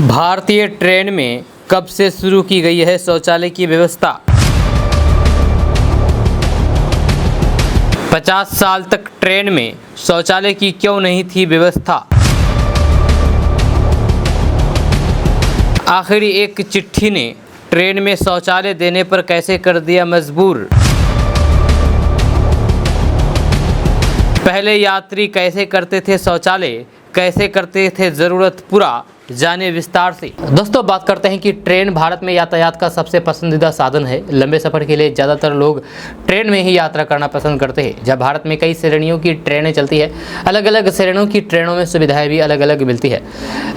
भारतीय ट्रेन में कब से शुरू की गई है शौचालय की व्यवस्था? 50 साल तक ट्रेन में शौचालय की क्यों नहीं थी व्यवस्था? आखिर एक चिट्ठी ने ट्रेन में शौचालय देने पर कैसे कर दिया मजबूर? पहले यात्री कैसे करते थे शौचालय, कैसे करते थे ज़रूरत पूरा, जाने विस्तार से। दोस्तों, बात करते हैं कि ट्रेन भारत में यातायात का सबसे पसंदीदा साधन है। लंबे सफ़र के लिए ज़्यादातर लोग ट्रेन में ही यात्रा करना पसंद करते हैं। जब भारत में कई श्रेणियों की ट्रेनें चलती है, अलग अलग श्रेणियों की ट्रेनों में सुविधाएं भी अलग अलग मिलती है।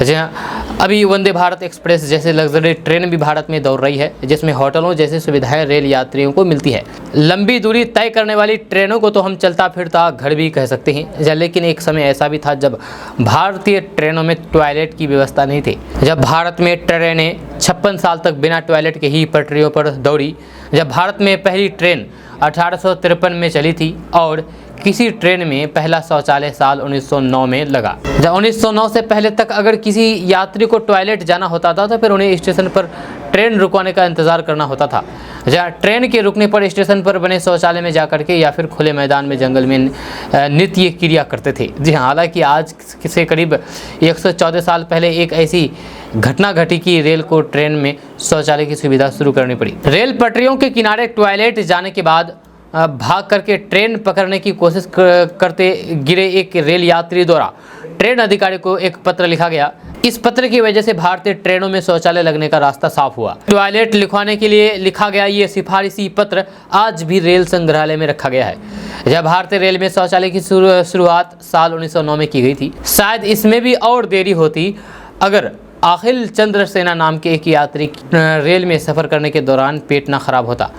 जी हाँ, अभी वंदे भारत एक्सप्रेस जैसे लग्जरी ट्रेन भी भारत में दौड़ रही है, जिसमें होटलों जैसी सुविधाएं रेल यात्रियों को मिलती है। लंबी दूरी तय करने वाली ट्रेनों को तो हम चलता फिरता घर भी कह सकते हैं। लेकिन एक समय ऐसा भी था जब भारतीय ट्रेनों में टॉयलेट की व्यवस्था नहीं थी। जब भारत में ट्रेनें 56 साल तक बिना टॉयलेट के ही पटरियों पर दौड़ी। जब भारत में पहली ट्रेन 1853 में चली थी और किसी ट्रेन में पहला शौचालय साल 1909 में लगा। जब 1909 से पहले तक अगर किसी यात्री को टॉयलेट जाना होता था तो फिर उन्हें स्टेशन पर ट्रेन रुकवाने का इंतज़ार करना होता था। जहाँ ट्रेन के रुकने पर स्टेशन पर बने शौचालय में जाकर के या फिर खुले मैदान में जंगल में नित्य क्रिया करते थे। जी हाँ, हालांकि आज से करीब 114 साल पहले एक ऐसी घटना घटी कि रेल को ट्रेन में शौचालय की सुविधा शुरू करनी पड़ी। रेल पटरियों के किनारे टॉयलेट जाने के बाद भाग करके ट्रेन पकड़ने की कोशिश करते गिरे एक रेल यात्री द्वारा ट्रेन अधिकारी को एक पत्र लिखा गया। इस पत्र की वजह से भारतीय ट्रेनों में शौचालय लगने का रास्ता साफ हुआ। टॉयलेट लिखवाने के लिए लिखा गया ये सिफारिशी पत्र आज भी रेल संग्रहालय में रखा गया है। जब भारतीय रेल में शौचालय की शुरुआत साल 1909 में की गई थी। शायद इसमें भी और देरी होती अगर अखिल चंद्र सेना नाम के एक यात्री रेल में सफ़र करने के दौरान पेट ना खराब होता।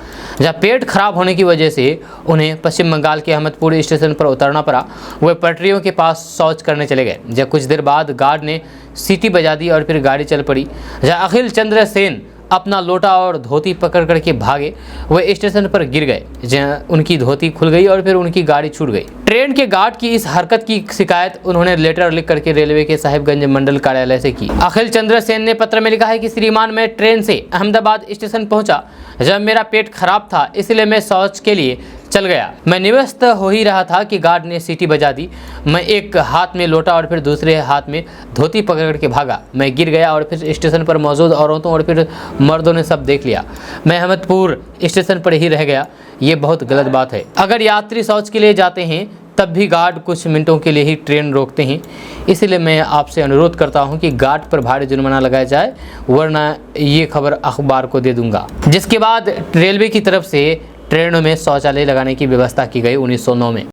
जब पेट खराब होने की वजह से उन्हें पश्चिम बंगाल के अहमदपुर स्टेशन पर उतरना पड़ा। वे पटरियों के पास शौच करने चले गए। जब कुछ देर बाद गार्ड ने सीटी बजा दी और फिर गाड़ी चल पड़ी। जहाँ अखिल चंद्र सेन अपना लोटा और धोती पकड़ करके भागे, वह स्टेशन पर गिर गए। जहाँ उनकी धोती खुल गई और फिर उनकी गाड़ी छूट गई। ट्रेन के गार्ड की इस हरकत की शिकायत उन्होंने लेटर लिख करके रेलवे के साहिबगंज मंडल कार्यालय से की। अखिल चंद्र सेन ने पत्र में लिखा है कि श्रीमान, मैं ट्रेन से अहमदाबाद स्टेशन पहुंचा जब मेरा पेट खराब था, इसलिए मैं शौच के लिए चल गया। मैं निवस्थ हो ही रहा था कि गार्ड ने सीटी बजा दी। मैं एक हाथ में लोटा और फिर दूसरे हाथ में धोती पकड़ के भागा। मैं गिर गया और फिर स्टेशन पर मौजूद औरतों और फिर मर्दों ने सब देख लिया। मैं अहमदपुर स्टेशन पर ही रह गया। ये बहुत गलत बात है। अगर यात्री शौच के लिए जाते हैं तब भी गार्ड कुछ मिनटों के लिए ही ट्रेन रोकते हैं। इसलिए मैं आपसे अनुरोध करता हूं कि गार्ड पर भारी जुर्माना लगाया जाए, वरना ये खबर अखबार को दे दूंगा। जिसके बाद रेलवे की तरफ से ट्रेनों में शौचालय लगाने की व्यवस्था की गई 1909 में।